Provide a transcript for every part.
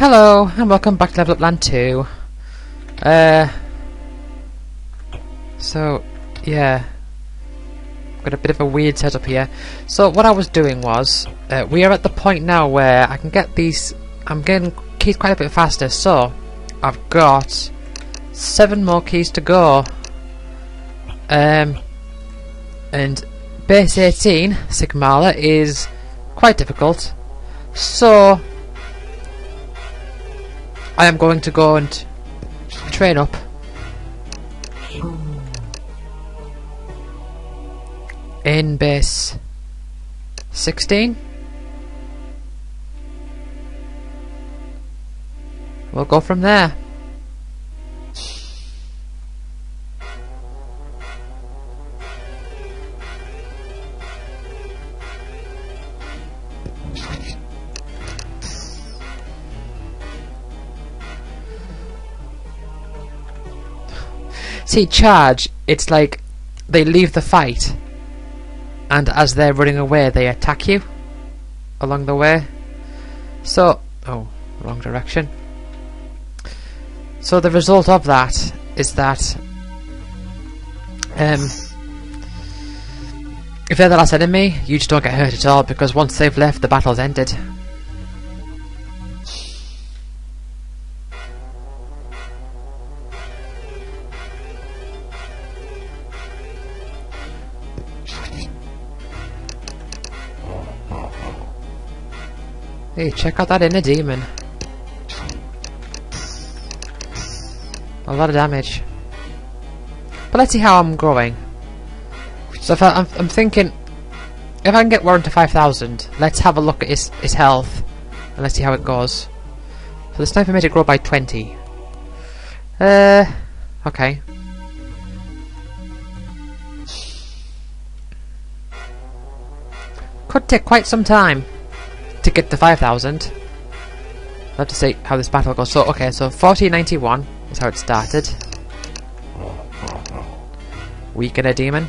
Hello, and welcome back to Level Up Land 2. So, yeah. Got a bit of a weird setup here. So, what I was doing was, we are at the point now where I can get these... I'm getting keys quite a bit faster, so I've got 7 more keys to go. And base 18, Sigmala, is quite difficult. So I am going to go and train up. In base 16. We'll go from there. See, charge, it's like they leave the fight, and as they're running away they attack you along the way. So, oh, wrong direction. So the result of that is that if they're the last enemy, you just don't get hurt at all, because once they've left, the battle's ended. Hey, check out that inner demon. A lot of damage. But let's see how I'm growing. So if I'm thinking, if I can get Warren to 5,000, let's have a look at his health, and let's see how it goes. So the sniper made it grow by 20. Okay. Could take quite some time to get to 5,000. I'll have to see how this battle goes. So, okay, so 1491 is how it started. Weaken a demon.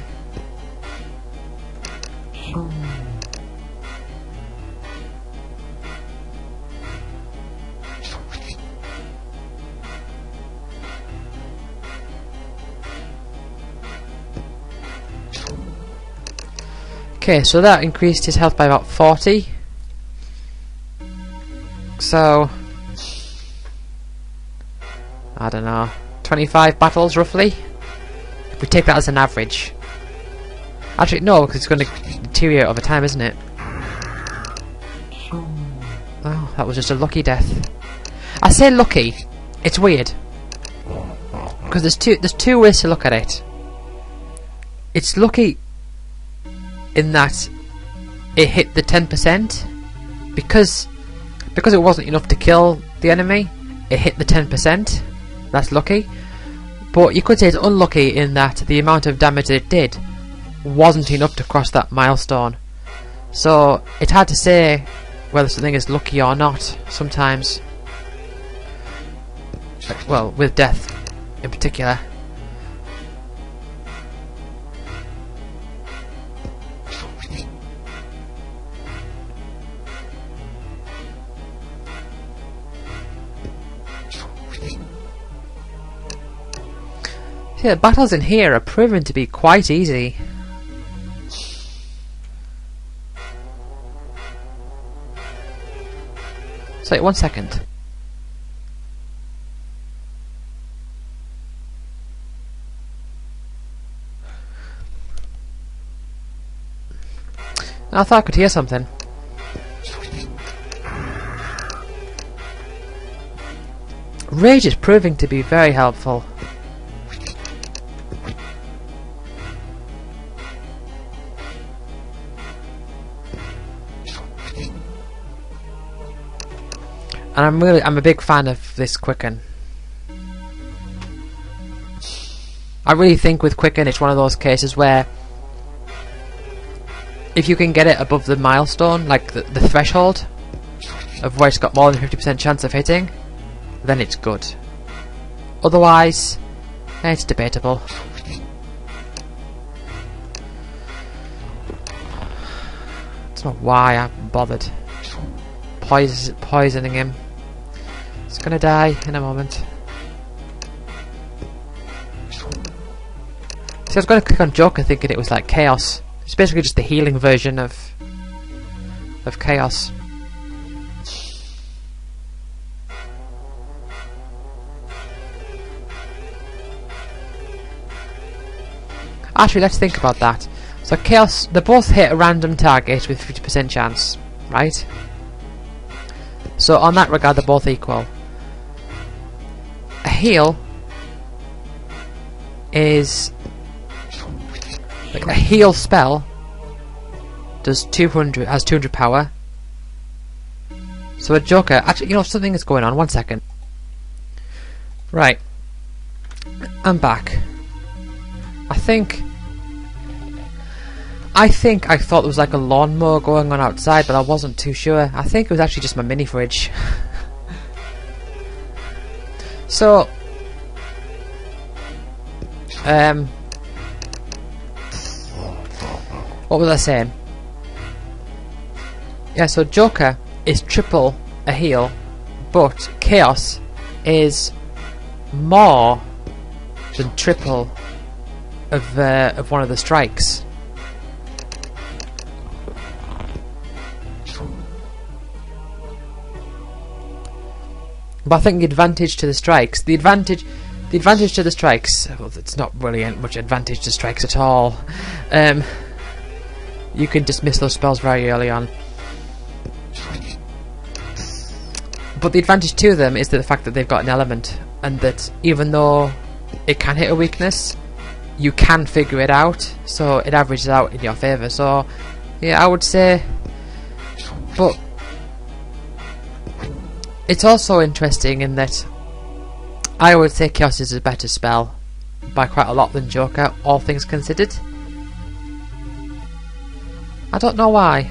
Okay, so that increased his health by about 40. So, I don't know, 25 battles roughly, if we take that as an average. Actually no, because it's going to deteriorate over time, isn't it? Oh, that was just a lucky death. I say lucky, it's weird, because there's two ways to look at it. It's lucky in that it hit the 10%, because it wasn't enough to kill the enemy, it hit the 10%. That's lucky. But you could say it's unlucky in that the amount of damage it did wasn't enough to cross that milestone. So it's hard to say whether something is lucky or not sometimes. Well, with death in particular. Yeah, battles in here are proven to be quite easy. So, 1 second. I thought I could hear something. Rage is proving to be very helpful. And I'm a big fan of this Quicken. I really think with Quicken it's one of those cases where if you can get it above the milestone, like the threshold of where it's got more than 50% chance of hitting, then it's good. Otherwise, it's debatable. It's not why I'm bothered. Poisoning him. It's gonna die in a moment. See, I was gonna click on Joker thinking it was like Chaos. It's basically just the healing version of Chaos. Actually, let's think about that. So Chaos, they both hit a random target with 50% chance, right? So on that regard, they're both equal. A heal is like a heal spell does 200, has 200 power. So a Joker, actually, you know, something is going on. 1 second. Right, I'm back. I think I thought there was like a lawnmower going on outside, but I wasn't too sure. I think it was actually just my mini fridge. So, what was I saying? Yeah, so Joker is triple a heal, but Chaos is more than triple of one of the strikes. But I think the advantage to the strikes, the advantage to the strikes, well, it's not really much advantage to strikes at all. You can dismiss those spells very early on. But the advantage to them is the fact that they've got an element, and that even though it can hit a weakness, you can figure it out, so it averages out in your favour. So, yeah, I would say, but it's also interesting in that I would say Chaos is a better spell by quite a lot than Joker, all things considered. I don't know why.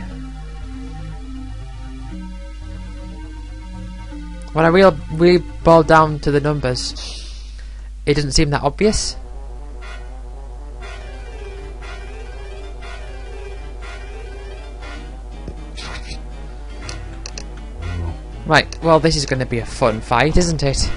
When I really boil down to the numbers, it doesn't seem that obvious. Right, well, this is going to be a fun fight, isn't it?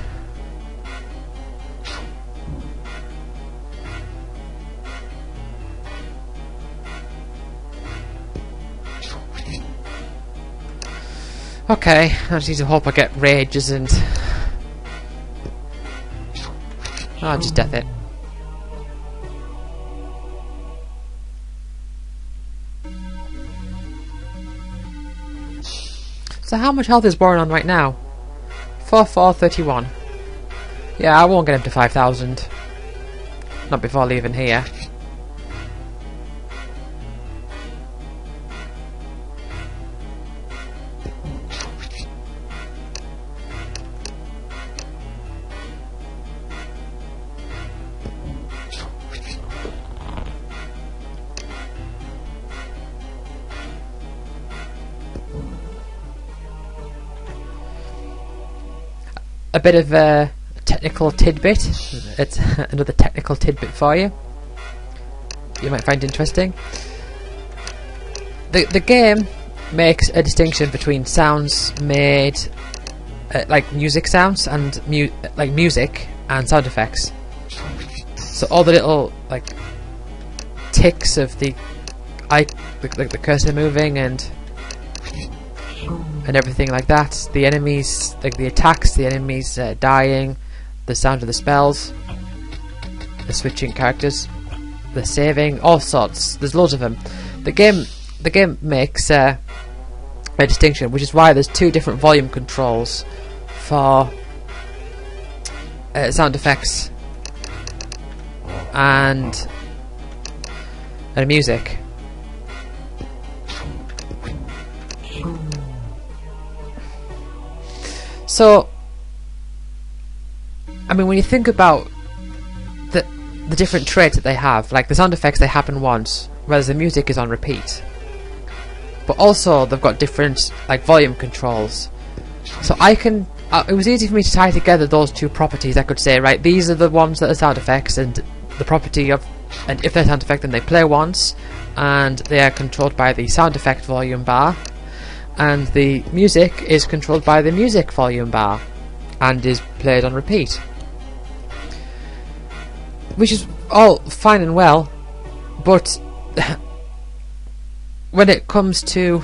Okay, I just need to hope I get rages and I'll just death it. So how much health is Warren on right now? 4431. Yeah, I won't get him to 5,000. Not before leaving here. A bit of a technical tidbit. It's another technical tidbit for you. You might find interesting. The game makes a distinction between sounds made, like music sounds and music and sound effects. So all the little like ticks of the cursor moving and everything like that, the enemies, like the attacks, the enemies dying, the sound of the spells, the switching characters, the saving, all sorts. There's loads of them. The game makes a distinction, which is why there's two different volume controls for sound effects and music. So, I mean, when you think about the different traits that they have, like the sound effects, they happen once, whereas the music is on repeat. But also, they've got different like volume controls. So I can, it was easy for me to tie together those two properties. I could say, right, these are the ones that are sound effects, and the property of, and if they're sound effect, then they play once, and they are controlled by the sound effect volume bar. And the music is controlled by the music volume bar. and is played on repeat, which is all fine and well, but when it comes to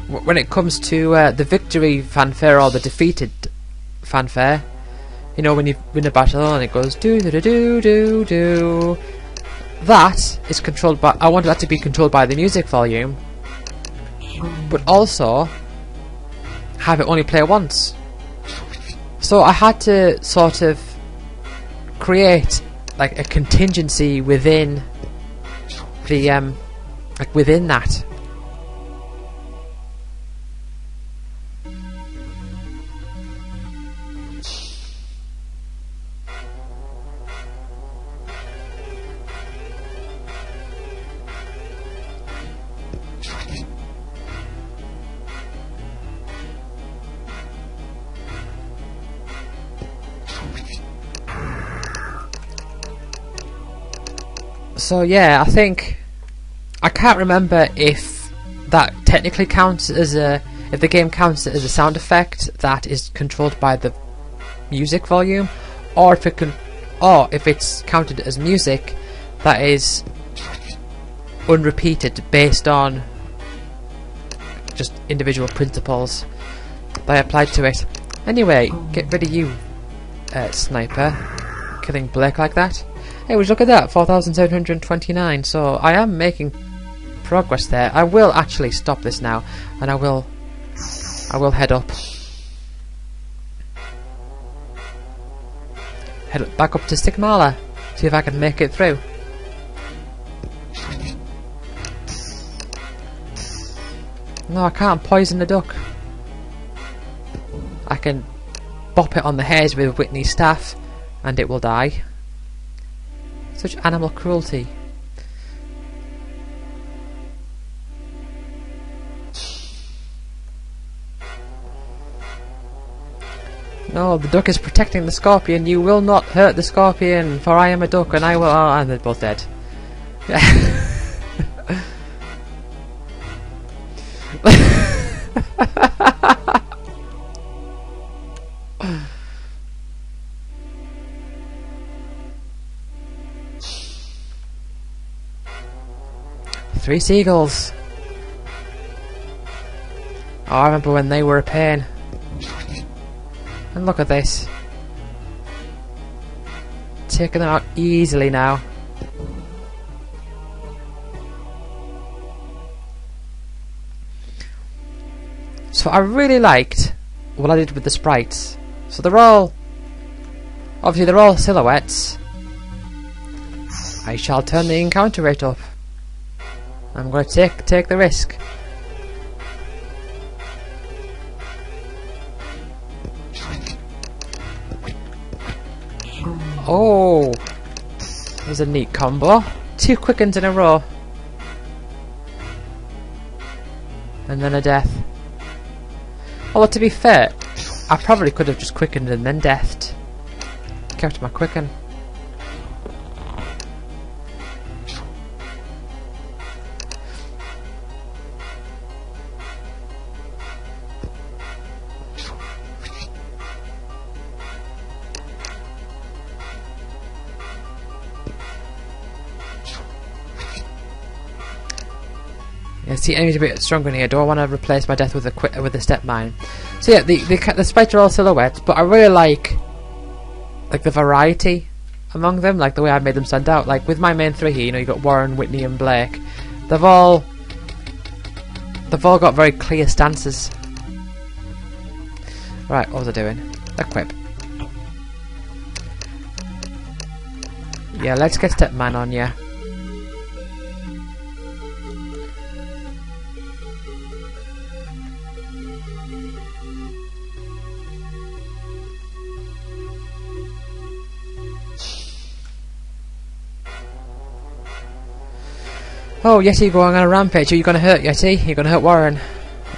the victory fanfare or the defeated fanfare, you know, when you win a battle and it goes do do do do do do, that is controlled by. I want that to be controlled by the music volume, but also have it only play once. So I had to sort of create like a contingency within the like within that. So yeah, I can't remember if that technically counts as if the game counts as a sound effect that is controlled by the music volume, or if it's counted as music that is unrepeated based on just individual principles that I applied to it. Anyway, get rid of you, sniper, killing Blake like that. Hey, would you look at that, 4,729, so I am making progress there. I will actually stop this now, and I will head up. Head back up to Stigmala, see if I can make it through. No, I can't poison the duck. I can bop it on the head with Whitney's staff, and it will die. Such animal cruelty. No, the duck is protecting the scorpion. You will not hurt the scorpion, for I am a duck and I will... Oh, and they're both dead. 3 seagulls. Oh, I remember when they were a pain. And look at this. Taking them out easily now. So I really liked what I did with the sprites. So they're all... obviously they're all silhouettes. I shall turn the encounter rate up. I'm going to take the risk. Oh, that was a neat combo. 2 quickens in a row, and then a death. Although to be fair, I probably could have just quickened and then deathed. Kept my quicken. Yeah, see, enemies are a bit stronger in here. Do I want to replace my death with a step mine? So yeah, the sprites are all silhouettes, but I really like the variety among them, like the way I made them stand out. Like with my main 3 here, you know, you got Warren, Whitney, and Blake. They've all got very clear stances. Right, what was I doing? Equip. Yeah, let's get step mine on, yeah. Oh, Yeti going on a rampage. Are you going to hurt Yeti? You're going to hurt Warren.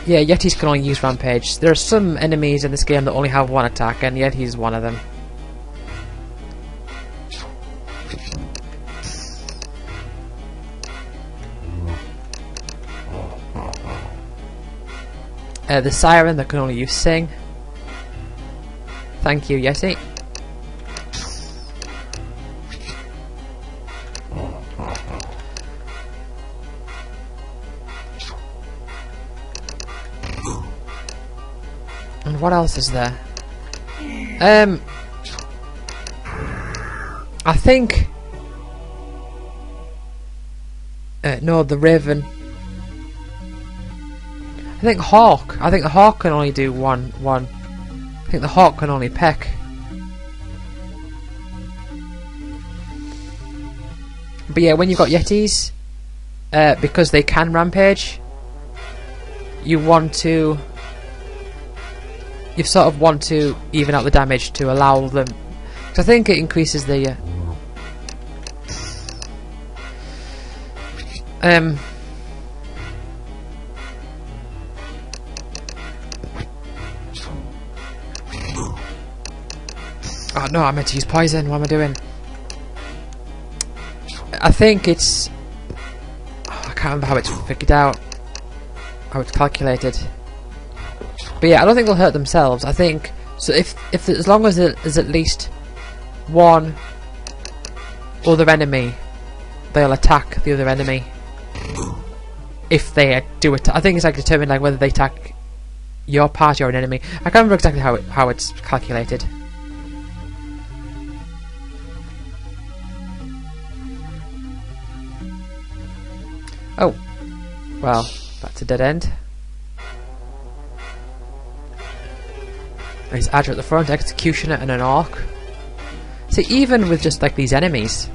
Yeah, Yetis can only use rampage. There are some enemies in this game that only have 1 attack, and Yeti's one of them. The Siren that can only use Sing. Thank you, Yeti. And what else is there? I think... no, the Raven. I think Hawk. I think the Hawk can only do one. I think the Hawk can only peck. But yeah, when you've got Yetis, because they can rampage, you sort of want to even out the damage to allow them. Because I think it increases the... Oh no, I meant to use poison. What am I doing? I think it's... Oh, I can't remember how it's figured out. How it's calculated. But yeah, I don't think they'll hurt themselves. I think... So if as long as there's at least one other enemy, they'll attack the other enemy. If they do it, I think it's like determined like whether they attack your party or an enemy. I can't remember exactly how it's calculated. Oh, well, that's a dead end. There's Adra at the front, Executioner, and an Orc. See, even with just like these enemies,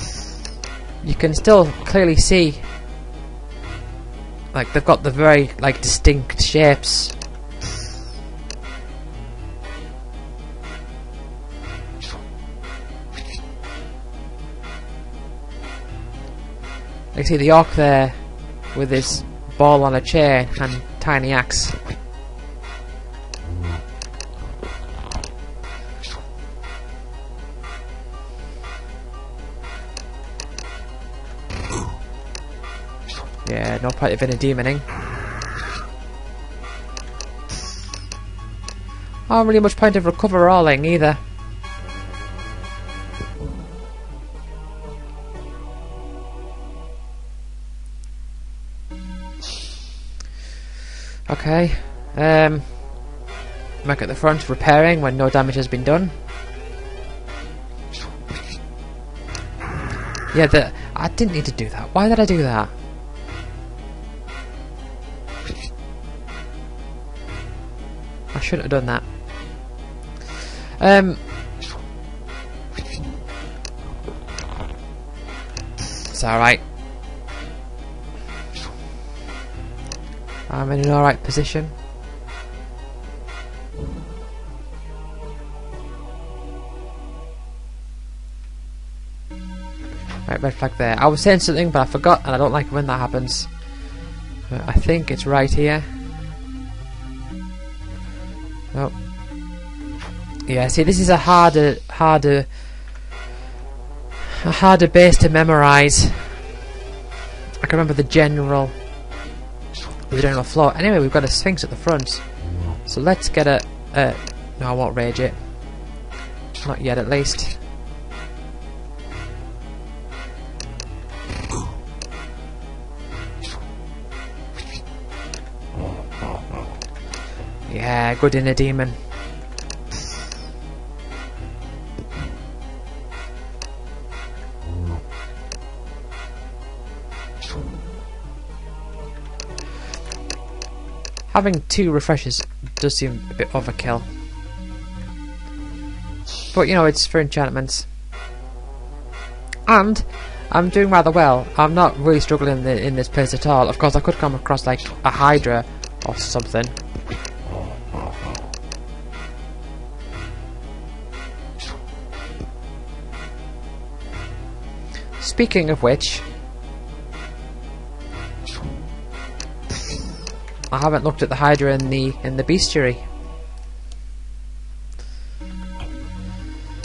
you can still clearly see. Like they've got the very like distinct shapes. You see the Orc there with his ball on a chair and tiny axe. Yeah, no point of in a demoning. Not really much point of recover-alling either. Okay, back at the front, repairing when no damage has been done. Yeah, I didn't need to do that. Why did I do that? I shouldn't have done that. It's alright. I'm in an alright position. Right, red flag there. I was saying something but I forgot and I don't like when that happens. I think it's right here. Oh. Yeah, see this is a harder base to memorise. I can remember the general flow. Anyway, we've got a Sphinx at the front. So let's get a no, I won't rage it. Not yet at least. Yeah, good inner demon. Having 2 refreshes does seem a bit overkill. But you know, it's for enchantments. And I'm doing rather well. I'm not really struggling in this place at all. Of course, I could come across like a Hydra or something. Speaking of which, I haven't looked at the Hydra in the bestiary.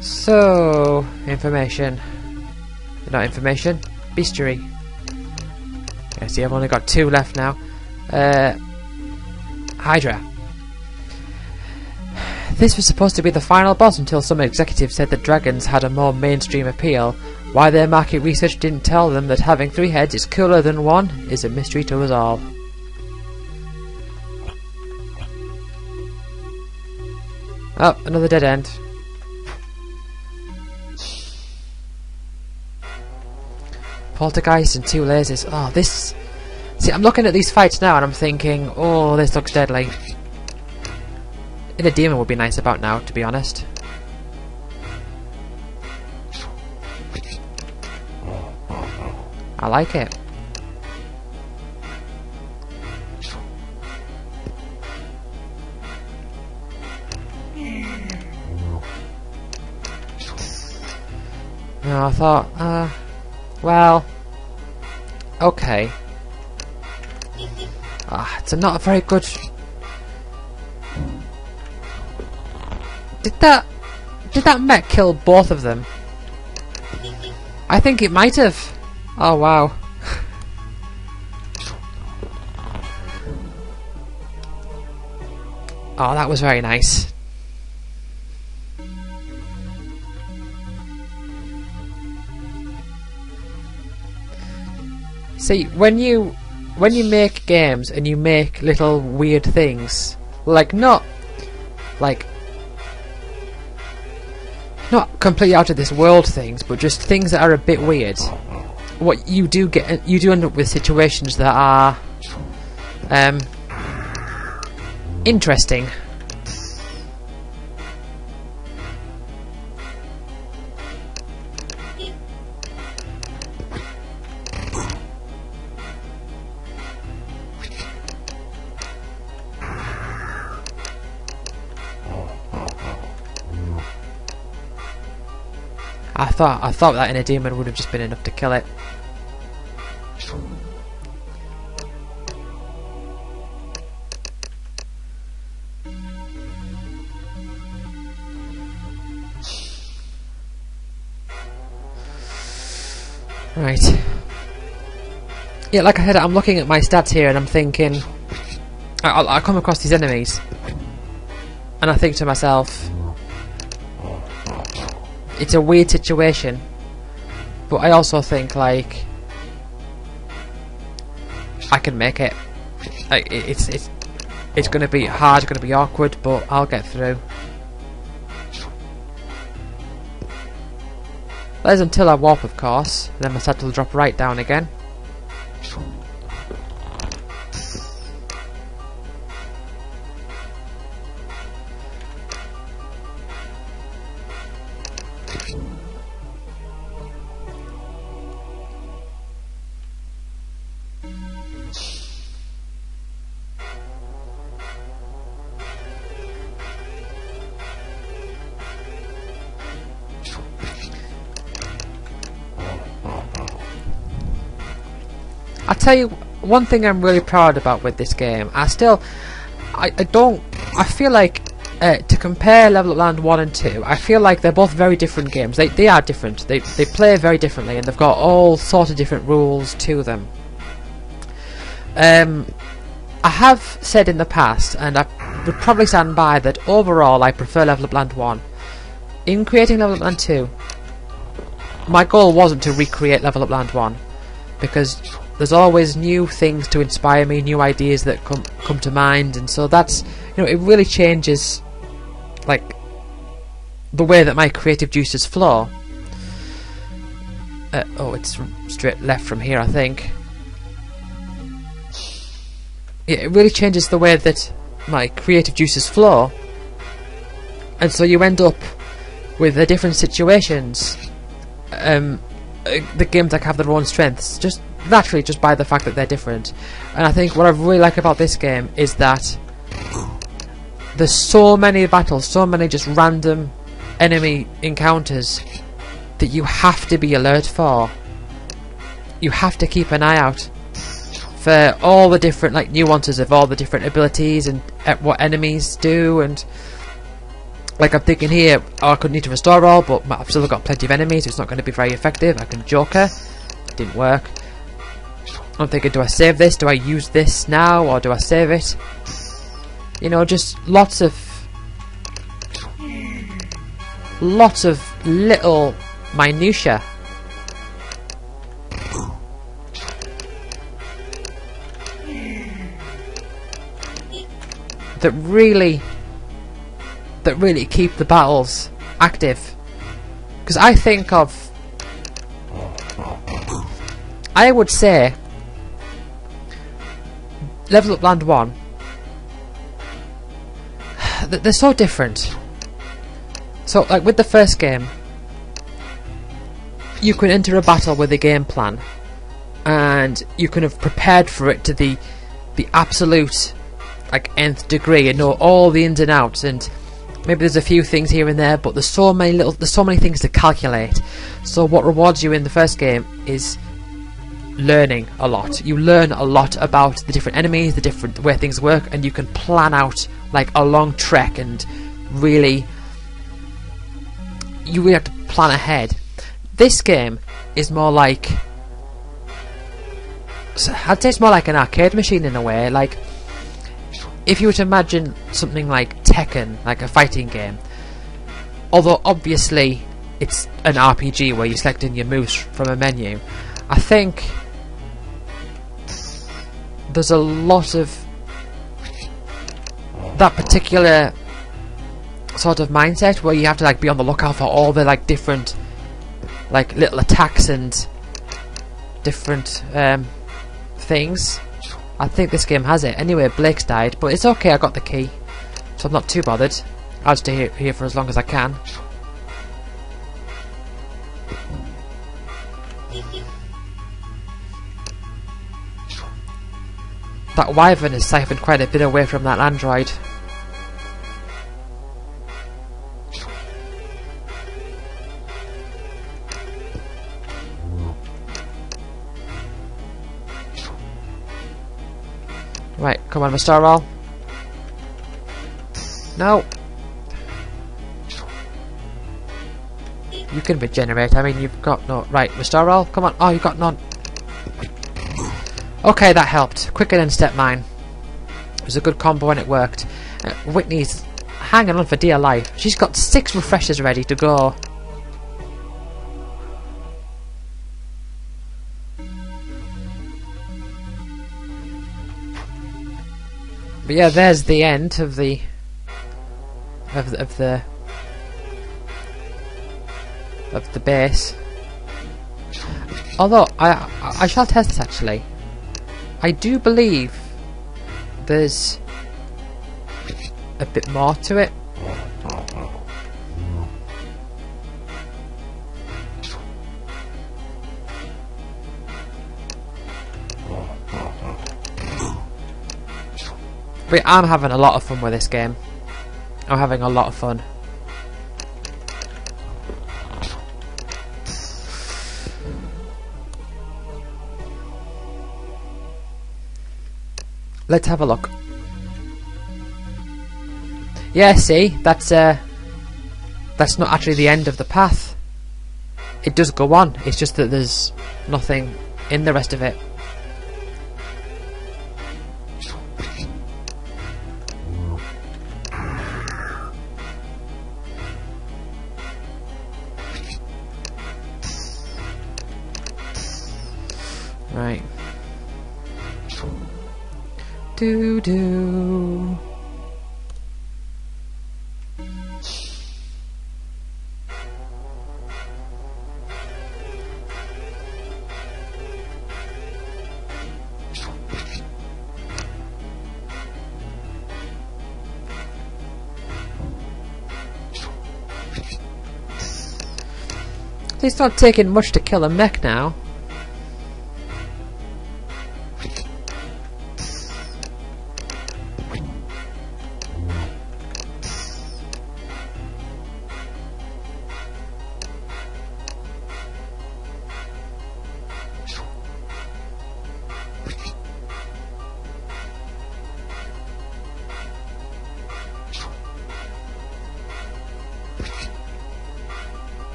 So, information. Not information, bestiary. Yeah, see, I've only got 2 left now. Hydra. This was supposed to be the final boss until some executive said that dragons had a more mainstream appeal. Why their market research didn't tell them that having 3 heads is cooler than 1 is a mystery to us all. Oh, another dead end. Poltergeist and 2 lasers. Oh, this... See, I'm looking at these fights now and I'm thinking, oh, this looks deadly. In a demon would be nice about now, to be honest. I like it. No, I thought, well, okay. It's not a very good... Did that mech kill both of them? I think it might have. Oh wow. Oh, that was very nice. See, when you make games and you make little weird things, like not completely out of this world things, but just things that are a bit weird, what you do end up with situations that are interesting. I thought that in a demon would have just been enough to kill it. Right. Yeah, like I said, I'm looking at my stats here and I'm thinking... I come across these enemies and I think to myself... It's a weird situation, but I also think, like, I can make it. Like, it's going to be hard, it's going to be awkward, but I'll get through. That is until I warp, of course, and then my stats will drop right down again. I'll tell you one thing I'm really proud about with this game. I feel like to compare Level Up Land 1 and 2, I feel like they're both very different games. They are different. They play very differently, and they've got all sorts of different rules to them. I have said in the past, and I would probably stand by, that overall I prefer Level Up Land 1. In creating Level Up Land 2, my goal wasn't to recreate Level Up Land 1, because there's always new things to inspire me, new ideas that come to mind, and so that's, you know, it really changes, like, the way that my creative juices flow. Oh, it's straight left from here, I think. Yeah, it really changes the way that my creative juices flow, and so you end up with the different situations. The games like have their own strengths, just naturally, just by the fact that they're different. And I think what I really like about this game is that there's so many battles, so many just random enemy encounters that you have to be alert for. You have to keep an eye out for all the different, like, nuances of all the different abilities and what enemies do. And like, I'm thinking here, oh, I could need to restore all, but I've still got plenty of enemies, so it's not going to be very effective. I can Joker. Didn't work. I'm thinking, do I save this? Do I use this now, or do I save it? You know, just lots of lots of little minutiae that really keep the battles active. Because I would say Level Up Land 1, they're so different. So like with the first game, you can enter a battle with a game plan and you can have prepared for it to the absolute like nth degree and know all the ins and outs, and maybe there's a few things here and there, but there's so many things to calculate. So what rewards you in the first game is learning a lot. You learn a lot about the different enemies, the different way things work, and you can plan out like a long trek, and you really have to plan ahead. This game is more like, I'd say it's more like an arcade machine in a way. Like if you were to imagine something like Tekken, like a fighting game, although obviously it's an RPG where you're selecting your moves from a menu, I think there's a lot of that particular sort of mindset where you have to like be on the lookout for all the like different like little attacks and different things. I think this game has it. Anyway, Blake's died, but it's okay, I got the key, so I'm not too bothered. I'll stay here for as long as I can. That wyvern has siphoned quite a bit away from that android. Right, come on, Mr. Roll. No. You can regenerate. I mean, you've got no. Right, Mr. Roll, come on. Oh, you got none. Okay, that helped. Quicker than Step Mine. It was a good combo and it worked. Whitney's hanging on for dear life. She's got 6 refreshers ready to go. But yeah, there's the end of the base. Although I shall test this actually. I do believe there's a bit more to it. But I'm having a lot of fun with this game. I'm having a lot of fun. Let's have a look. Yeah, see, that's not actually the end of the path. It does go on. It's just that there's nothing in the rest of it. Right. Do. It's not taking much to kill a mech now.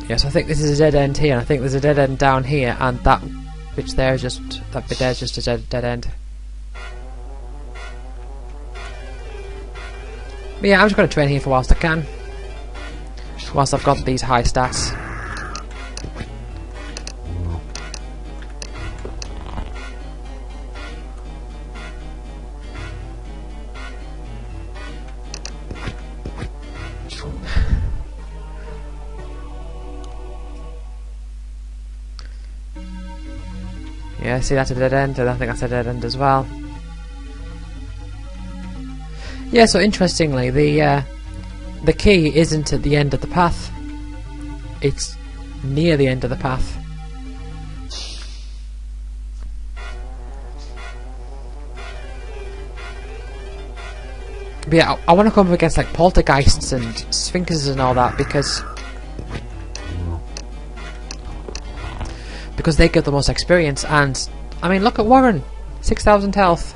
Yes, I think this is a dead end here, and I think there's a dead end down here, and that bit there is just a dead end. But yeah, I'm just going to train here for whilst I can, whilst I've got these high stats. Yeah, see, that's a dead end, and I think that's a dead end as well. Yeah, so interestingly, the key isn't at the end of the path. It's near the end of the path. But yeah, I want to come up against like poltergeists and sphinxes and all that because they give the most experience. And I mean, look at Warren, 6,000 health.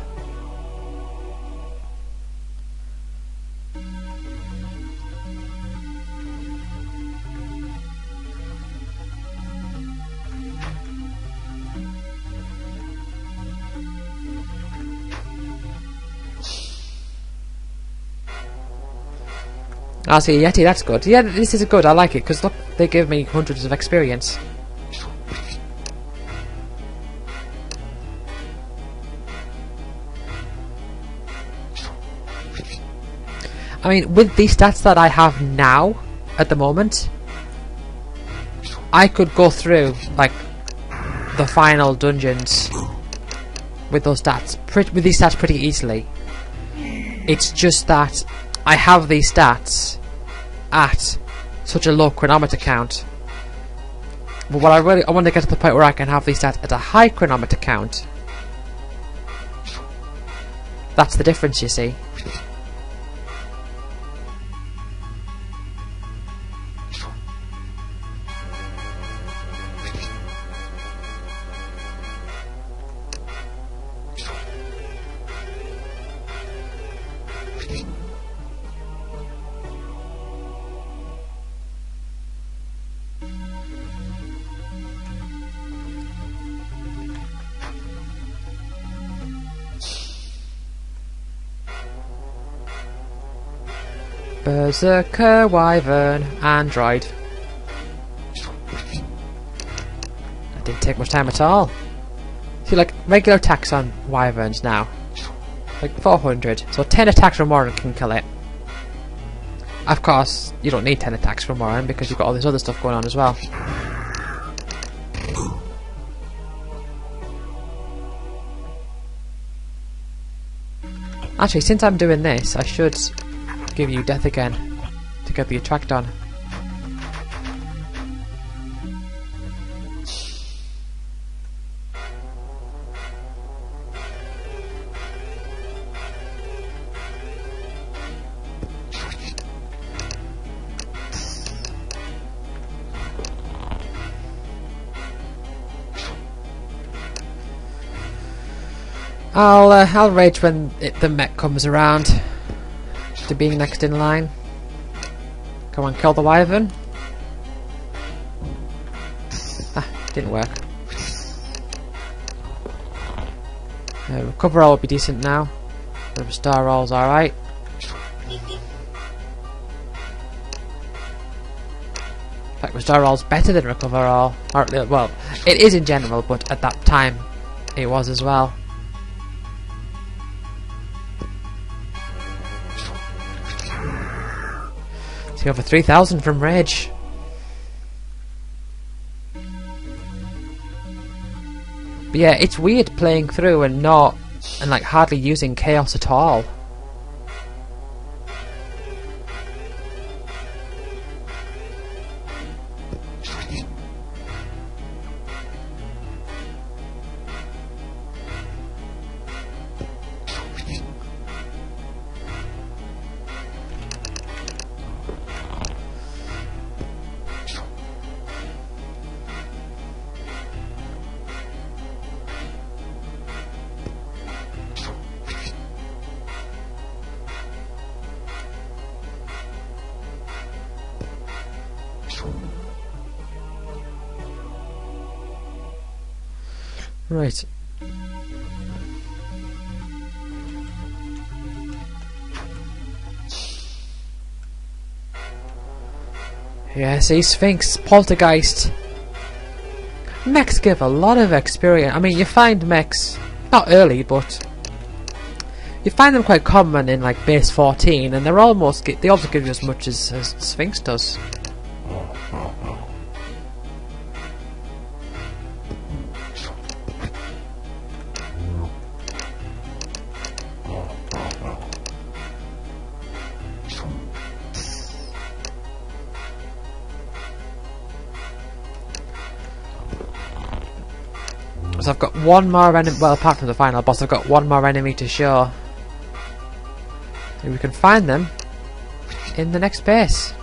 I see a Yeti, that's good. Yeah, this is good, I like it, because look, they give me hundreds of experience. I mean, with the stats that I have now, at the moment, I could go through, like, the final dungeons with those stats, with these stats pretty easily. It's just that I have these stats at such a low chronometer count. But what I want to get to the point where I can have these stats at a high chronometer count. That's the difference, you see. Berserker, Wyvern, Android. That didn't take much time at all. See, like, regular attacks on Wyverns now. Like 400, so 10 attacks from Warren can kill it. Of course, you don't need 10 attacks from Warren because you've got all this other stuff going on as well. Actually, since I'm doing this, I should give you death again to get the attack done. I'll rage when the mech comes around to being next in line. Come on, kill the Wyvern. Ah, didn't work. Recover all would be decent now. The restore all's alright. In fact, restore all's better than recover all. Or, well, it is in general, but at that time it was as well. See, over 3,000 from Rage. But yeah, it's weird playing through and like hardly using Chaos at all. Right. Yeah, see, Sphinx, Poltergeist. Mechs give a lot of experience. I mean, you find mechs, not early, but you find them quite common in like base 14, and they also give you as much as Sphinx does. So I've got one more enemy, well, apart from the final boss, I've got one more enemy to show. And we can find them in the next base.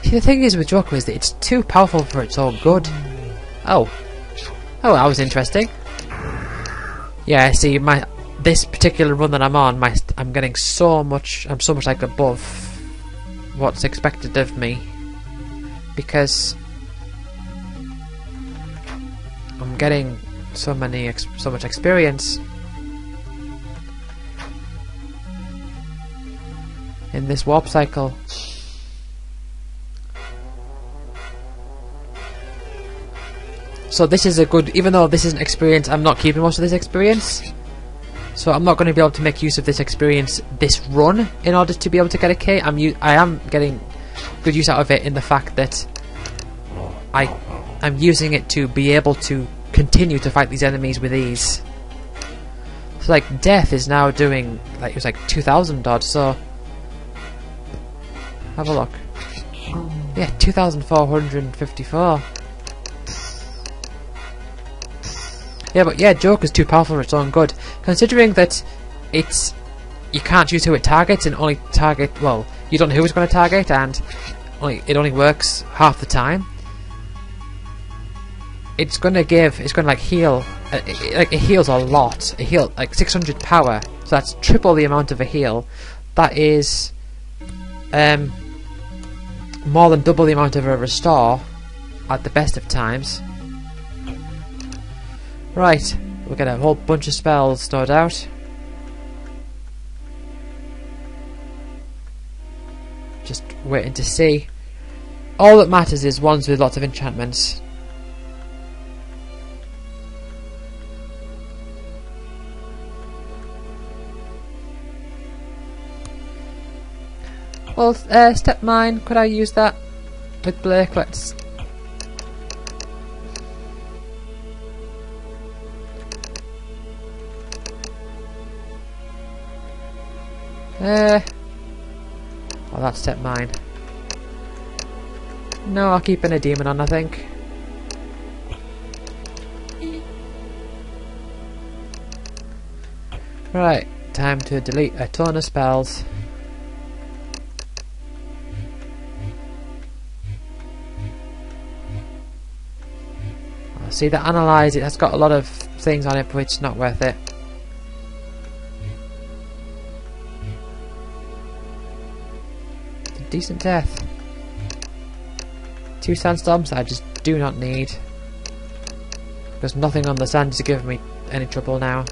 See, the thing is with Joker is that it's too powerful for its own good. Oh, that was interesting. Yeah, see, this particular run that I'm on, I'm getting so much. I'm so much like above what's expected of me because I'm getting so much experience in this warp cycle. So this is a good, even though this isn't experience, I'm not keeping most of this experience. So I'm not going to be able to make use of this experience this run in order to be able to get a K. I am getting good use out of it in the fact that I'm using it to be able to continue to fight these enemies with ease. So like Death is now doing like, it was like 2,000 odd, so have a look. Yeah, 2,454. Yeah, but yeah, Joker's too powerful for its own good. Considering that you can't choose who it targets and only target, well, you don't know who it's going to target, and it only works half the time. It's going to like heal, it heals a lot. It heals like 600 power, so that's triple the amount of a heal. That is more than double the amount of a restore at the best of times. Right, we'll get a whole bunch of spells, no doubt. Just waiting to see. All that matters is ones with lots of enchantments. Well, Step Mine, could I use that with Blake? Let's... well, that's Step Mine. No, I'll keep in a demon on, I think. Right, time to delete a ton of spells. See, the Analyze, it has got a lot of things on it, but it's not worth it. It's a decent death. 2 sandstorms I just do not need, because nothing on the sand is giving me any trouble now.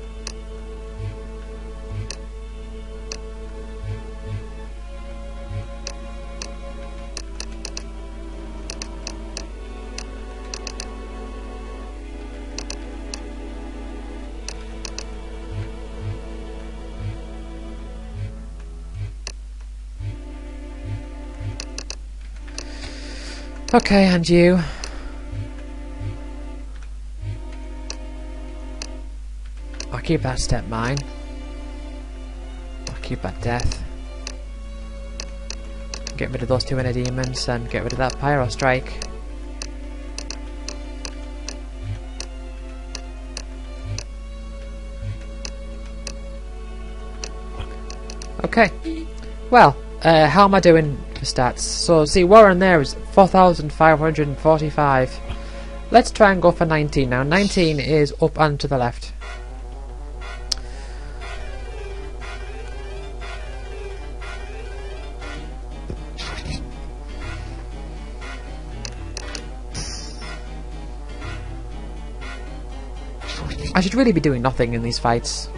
Okay, and you. I'll keep that Step Mine. I'll keep that Death. Get rid of those 2 inner demons and get rid of that Pyro Strike. Okay. Well, how am I doing for stats? So, see, Warren there is 4,545. Let's try and go for 19 now. 19 is up and to the left. I should really be doing nothing in these fights.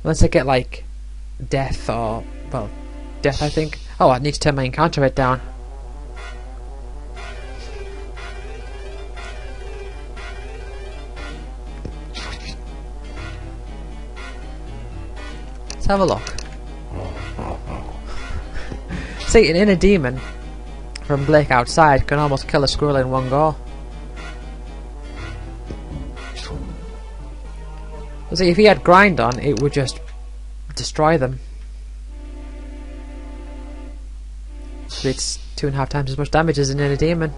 Unless I get, like, death or... well, death, I think. Oh, I need to turn my encounter rate down. Let's have a look. See, an inner demon from Blake outside can almost kill a squirrel in one go. See, if he had grind on, it would just destroy them. But it's 2.5 times as much damage as an inner demon.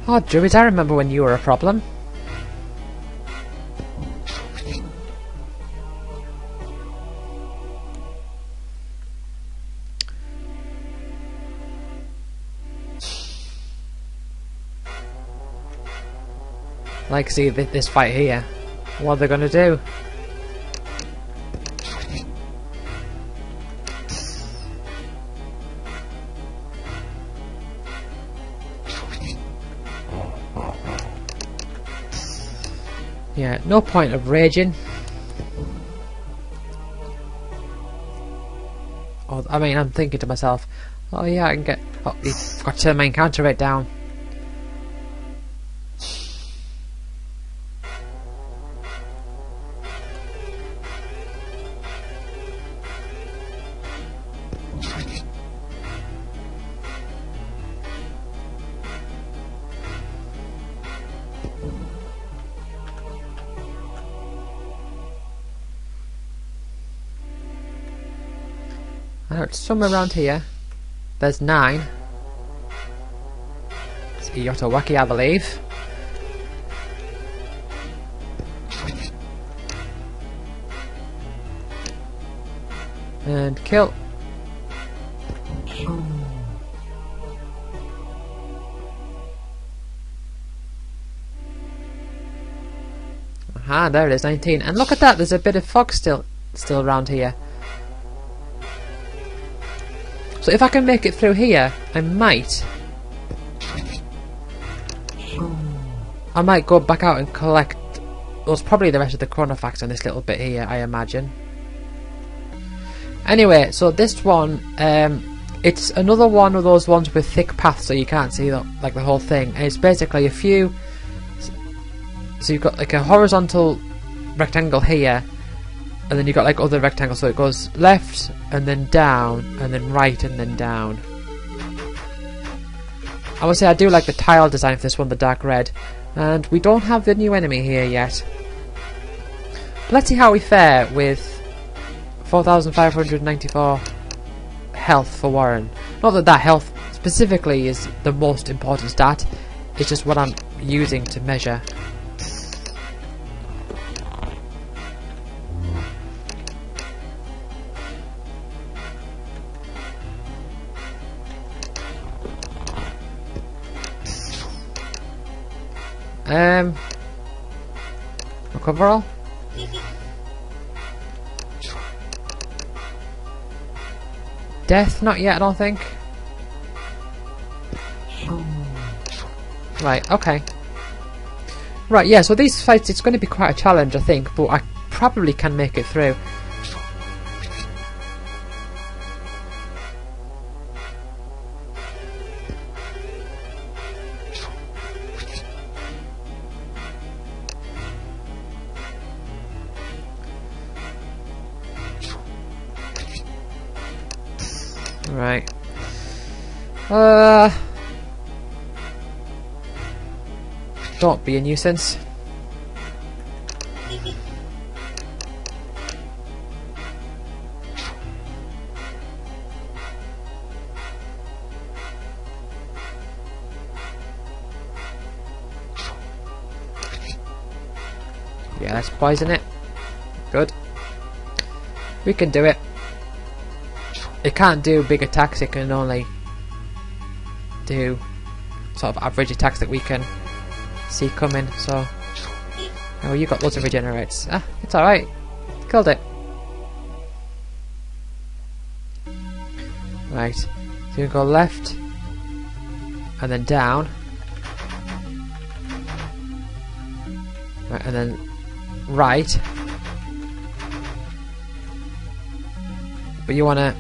Oh, Druids, I remember when you were a problem. Like, see this fight here. What are they gonna do? Yeah, no point of raging. Oh, I mean, I'm thinking to myself, oh yeah, I can get... oh, you've got to turn my encounter rate down. I know it's somewhere around here. There's 9. It's Iyotowaki, I believe. And kill. Aha, there it is, 19. And look at that, there's a bit of fog still around here. So if I can make it through here, I might go back out and collect... well, it's probably the rest of the chronofacts on this little bit here, I imagine. Anyway, so this one, it's another one of those ones with thick paths so you can't see the whole thing. And it's basically a few... so you've got like a horizontal rectangle here, and then you've got like other rectangles, so it goes left and then down and then right and then down. I would say I do like the tile design for this one, the dark red, and we don't have the new enemy here yet. But let's see how we fare with 4,594 health for Warren. Not that that health specifically is the most important stat, it's just what I'm using to measure. Recover all? Death? Not yet, I don't think. Right, okay. Right, yeah, so these fights, it's going to be quite a challenge, I think, but I probably can make it through. Right. Don't be a nuisance. Yeah, let's poison it. Good. We can do it. It can't do big attacks, it can only do sort of average attacks that we can see coming, so... oh, you got loads of regenerates. Ah, it's alright. Killed it. Right. So you go left and then down. Right, and then right. But you wanna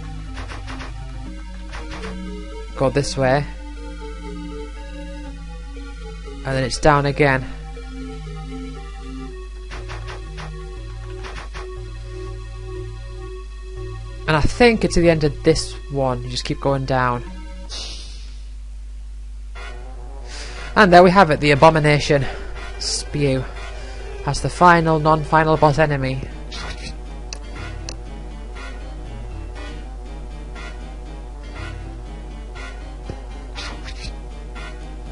go this way. And then it's down again. And I think it's at the end of this one. You just keep going down. And there we have it, the Abomination Spew as the final, non-final boss enemy.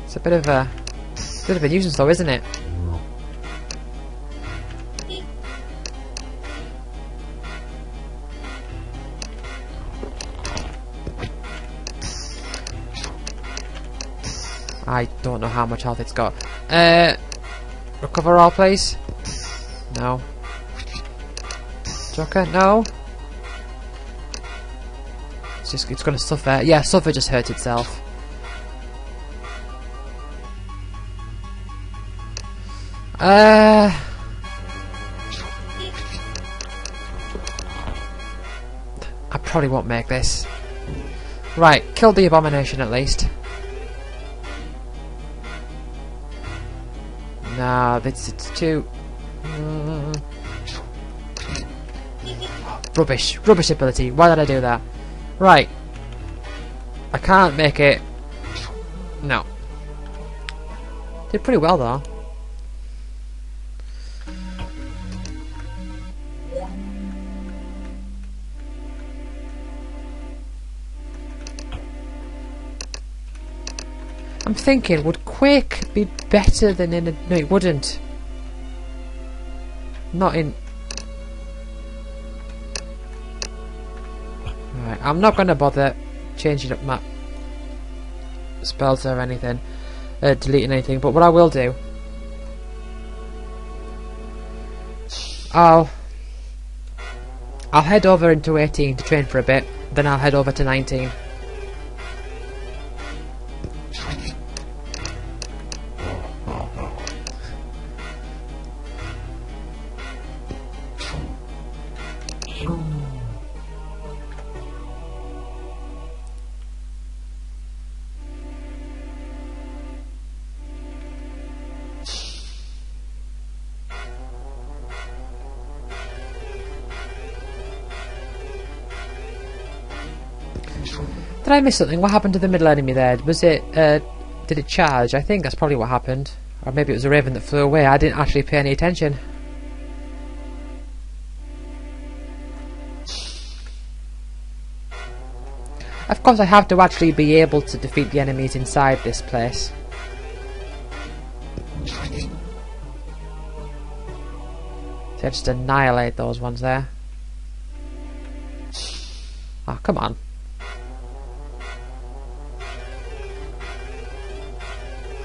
It's a bit of a nuisance though, isn't it? I don't know how much health it's got. Recover all, please. No. Joker, no. It's gonna suffer. Yeah, suffer just hurt itself. I probably won't make this. Right, killed the Abomination at least. Nah, it's too... Rubbish. Rubbish ability. Why did I do that? Right. I can't make it... No. Did pretty well though. I'm thinking, would Quake be better than in a... No, it wouldn't. Not in... Right, I'm not going to bother changing up my spells or anything. Deleting anything, but what I will do... I'll head over into 18 to train for a bit, then I'll head over to 19. Did I miss something? What happened to the middle enemy there? Was it, did it charge? I think that's probably what happened. Or maybe it was a raven that flew away. I didn't actually pay any attention. Of course I have to actually be able to defeat the enemies inside this place. So I just annihilate those ones there. Oh, come on.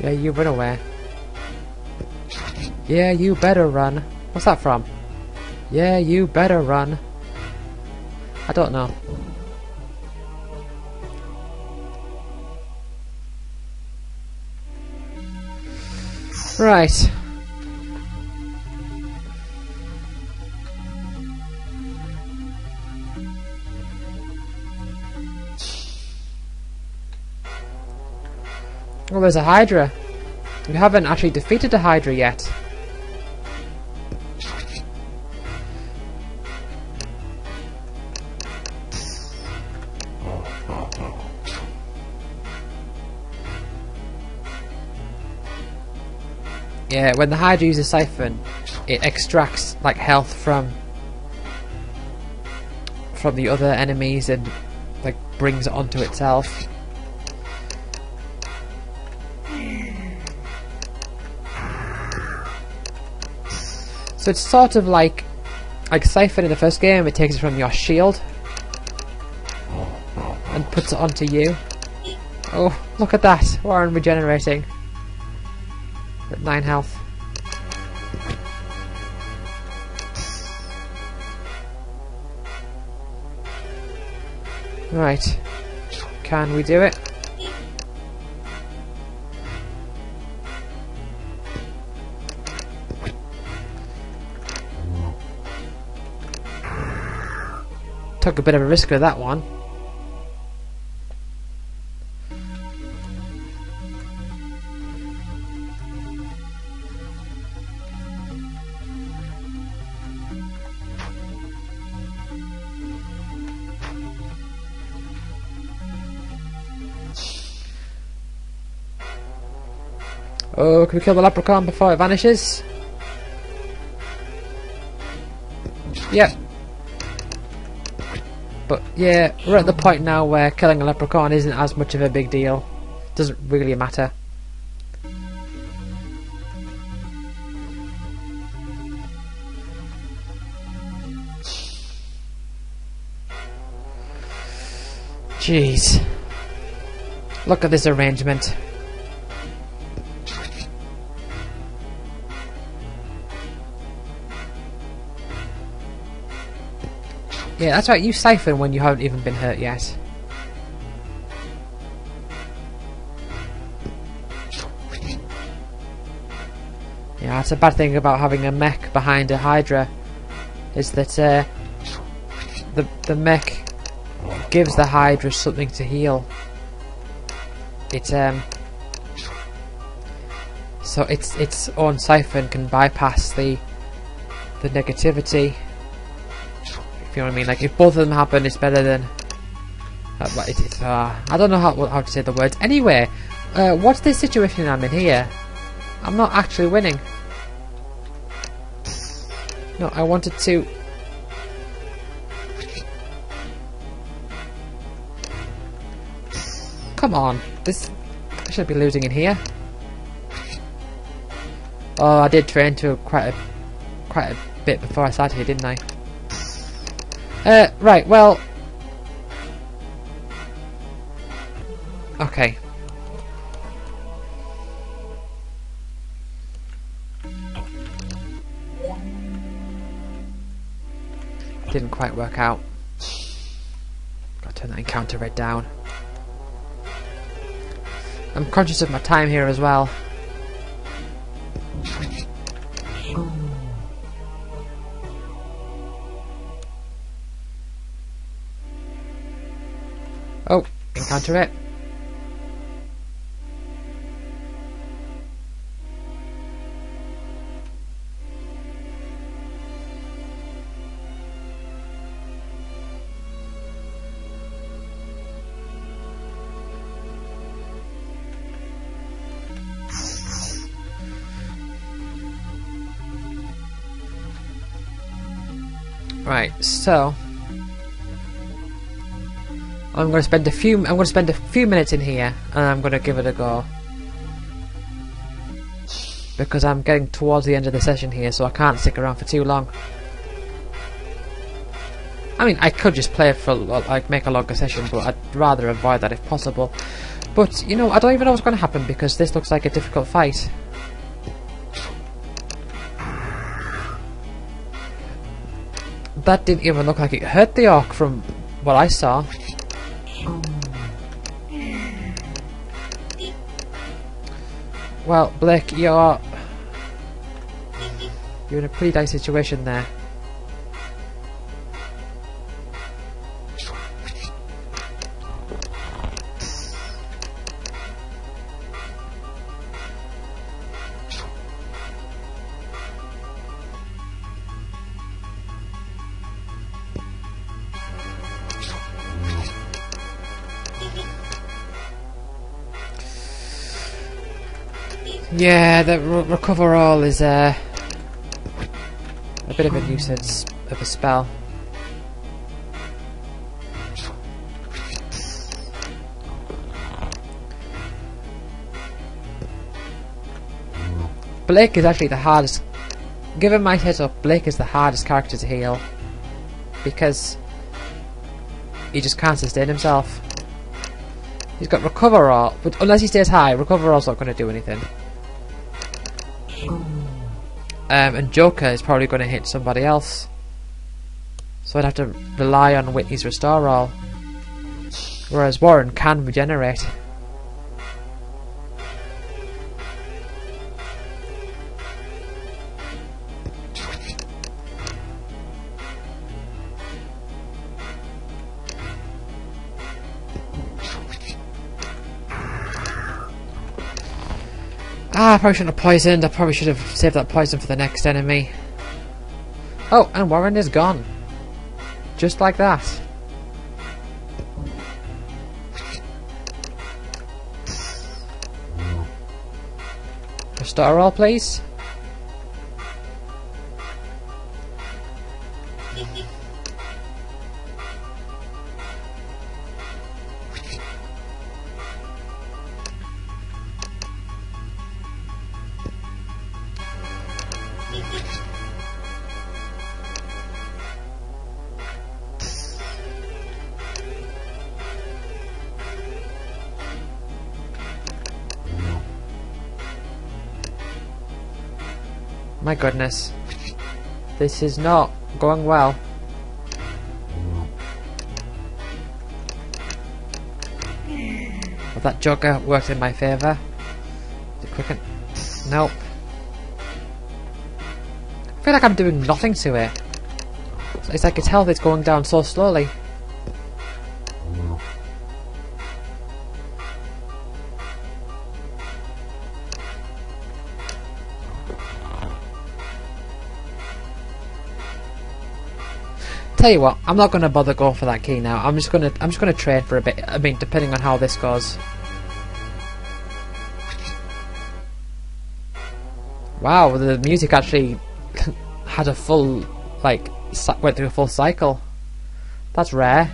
Yeah, you run away. Yeah, you better run. What's that from? Yeah, you better run. I don't know. Right. Oh, there's a Hydra. We haven't actually defeated a Hydra yet. Yeah, when the Hydra uses Siphon, it extracts like health from the other enemies and like brings it onto itself. So it's sort of like Siphon in the first game, it takes it from your shield and puts it onto you. Oh, look at that! Warren regenerating. At 9 health. Right. Can we do it? Took a bit of a risk with that one. Oh, can we kill the leprechaun before it vanishes? Yep. But yeah, we're at the point now where killing a leprechaun isn't as much of a big deal. Doesn't really matter. Jeez. Look at this arrangement. Yeah, that's right, you siphon when you haven't even been hurt yet. Yeah, that's a bad thing about having a mech behind a Hydra, is that the mech gives the Hydra something to heal. So its own siphon can bypass the negativity. If you know what I mean, like if both of them happen, it's better than. I don't know how to say the words. Anyway, what's this situation I'm in here? I'm not actually winning. No, I wanted to. Come on, I should be losing in here. Oh, I did train to quite a bit before I started here, didn't I? Right, well... Okay. Didn't quite work out. Gotta turn that encounter red down. I'm conscious of my time here as well. Oh, encounter it. Right, so I'm going to spend a few minutes in here, and I'm going to give it a go, because I'm getting towards the end of the session here, so I can't stick around for too long. I mean, I could just play for like make a longer session, but I'd rather avoid that if possible. But you know, I don't even know what's going to happen because this looks like a difficult fight. That didn't even look like it hurt the orc from what I saw. Well, Blake, you're in a pretty dicey situation there. Yeah, the recover all is a bit of a nuisance of a spell. Blake is actually the hardest. Given my heads up, Blake is the hardest character to heal because he just can't sustain himself. He's got recover all, but unless he stays high, recover all's not going to do anything. And Joker is probably going to hit somebody else, so I'd have to rely on Whitney's restore all. Whereas Warren can regenerate. Ah, I probably shouldn't have poisoned. I probably should have saved that poison for the next enemy. Oh, and Warren is gone. Just like that. Restore all, please. My goodness. This is not going well. Well, that Joker worked in my favour. Quicken. Nope. I feel like I'm doing nothing to it. It's like its health is going down so slowly. Tell you what, I'm not gonna bother going for that key now. I'm just gonna trade for a bit. I mean, depending on how this goes. Wow, the music actually had a full, like, went through a full cycle. That's rare.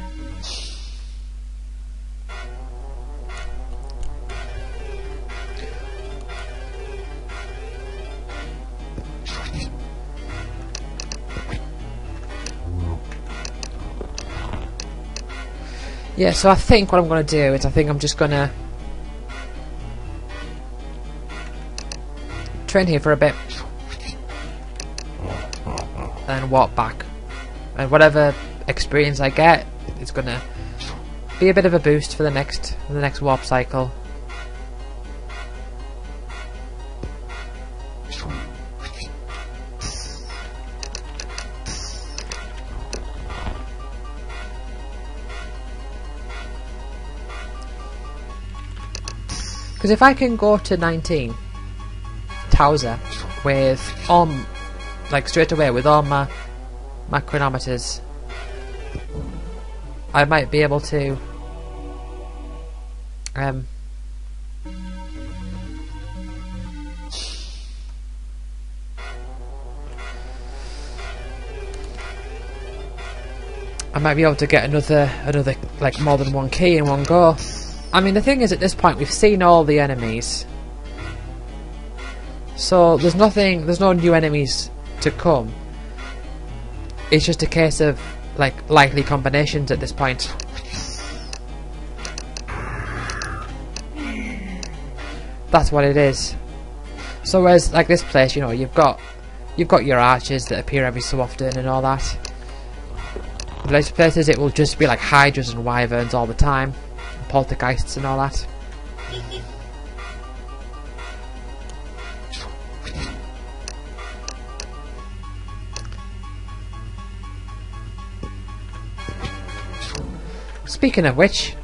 Yeah, so I think what I'm going to do is I'm just going to train here for a bit and walk back, and whatever experience I get, it's going to be a bit of a boost for the next warp cycle. Because if I can go to 19 Towser with like straight away with all my chronometers, I might be able to get another like more than one key in one go. I mean, the thing is, at this point we've seen all the enemies, so there's no new enemies to come. It's just a case of like likely combinations at this point. That's what it is. So whereas like this place, you know, you've got your archers that appear every so often and all that. In those places it will just be like hydras and wyverns all the time, poltergeists and all that. Speaking of which,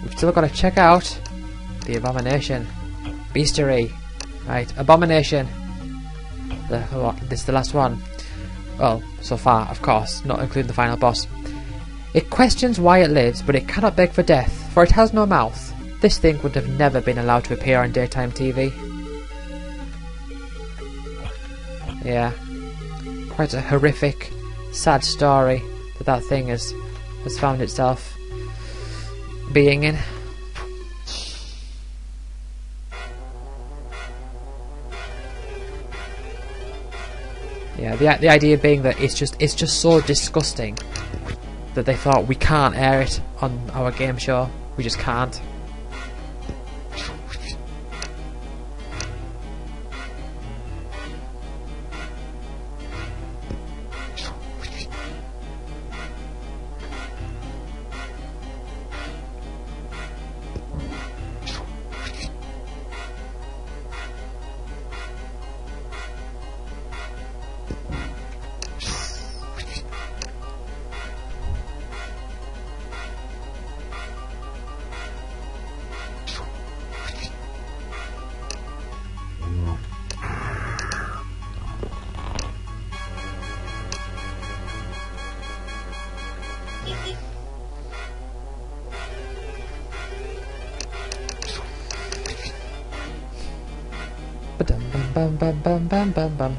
we've still got to check out the Abomination. Beastery. Right, Abomination. This is the last one. Well, so far, of course, not including the final boss. It questions why it lives, but it cannot beg for death, for it has no mouth. This thing would have never been allowed to appear on daytime TV. Yeah. Quite a horrific, sad story that thing has found itself being in. Yeah, the idea being that it's just so disgusting that they thought we can't air it on our game show. We just can't. bum bum bum bum bum bum.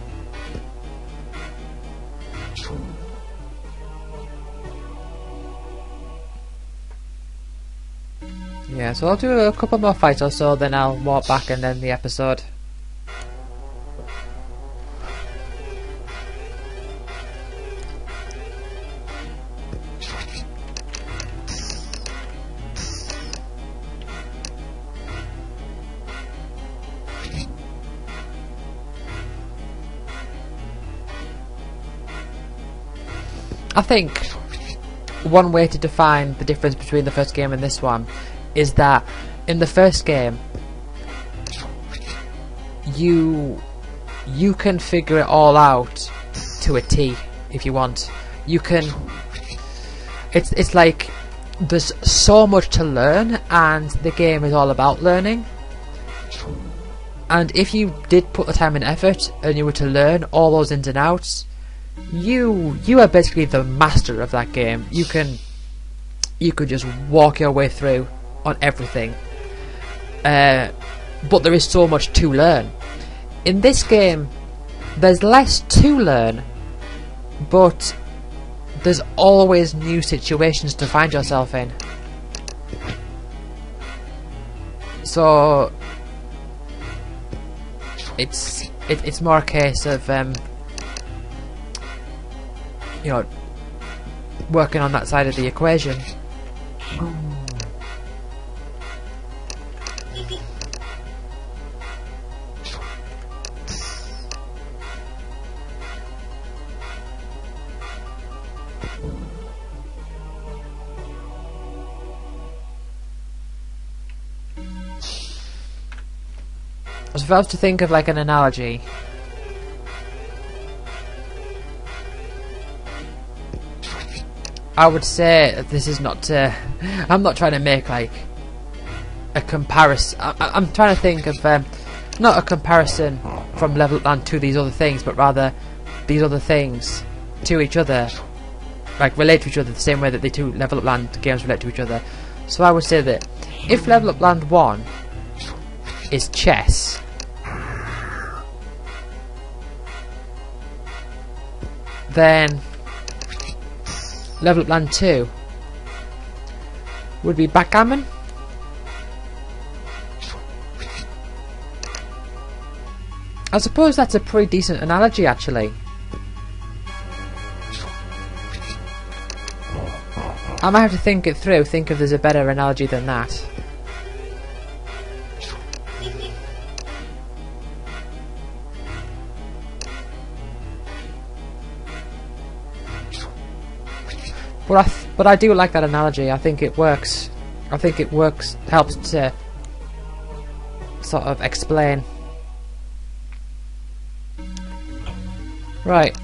Yeah, so I'll do a couple more fights or so, then I'll walk back and end the episode. I think one way to define the difference between the first game and this one is that in the first game you can figure it all out to a T if you want. You can, it's like there's so much to learn and the game is all about learning, and if you did put the time and effort and you were to learn all those ins and outs, you are basically the master of that game. You could just walk your way through on everything, but there is so much to learn. In this game there's less to learn, but there's always new situations to find yourself in. So it's more a case of you know, working on that side of the equation. So if I was to think of like an analogy, I would say this is not to, I'm not trying to make like a comparison. I'm trying to think of not a comparison from Level Up Land to these other things, but rather these other things to each other, like relate to each other the same way that the two Level Up Land games relate to each other. So I would say that if Level Up Land 1 is chess, then Level Up Land 2 would be backgammon. I suppose that's a pretty decent analogy, actually. I might have to think it through, think if there's a better analogy than that. But I do like that analogy. I think it works. I think it works, helps to sort of explain. Right.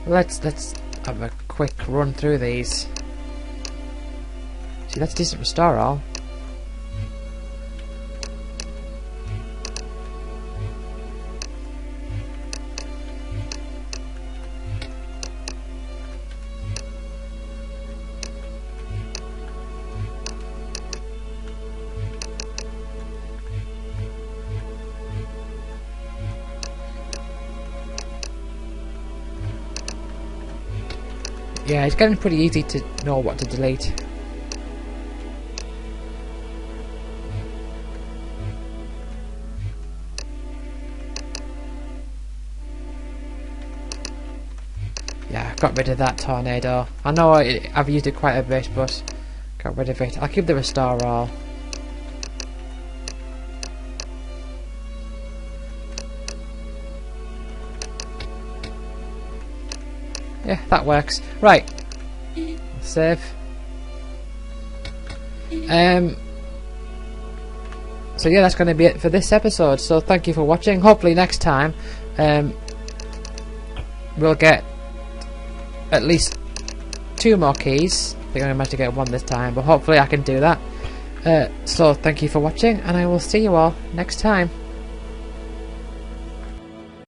Let's have a quick run through these. See, that's decent restore all. Yeah, it's getting pretty easy to know what to delete. Yeah, I got rid of that tornado. I know I've used it quite a bit, but got rid of it. I'll keep the restore all. Yeah, that works. Right. Save. So yeah, that's going to be it for this episode. So thank you for watching. Hopefully next time we'll get at least 2 more keys. I think I'm going to manage to get 1 this time, but hopefully I can do that. So thank you for watching, and I will see you all next time.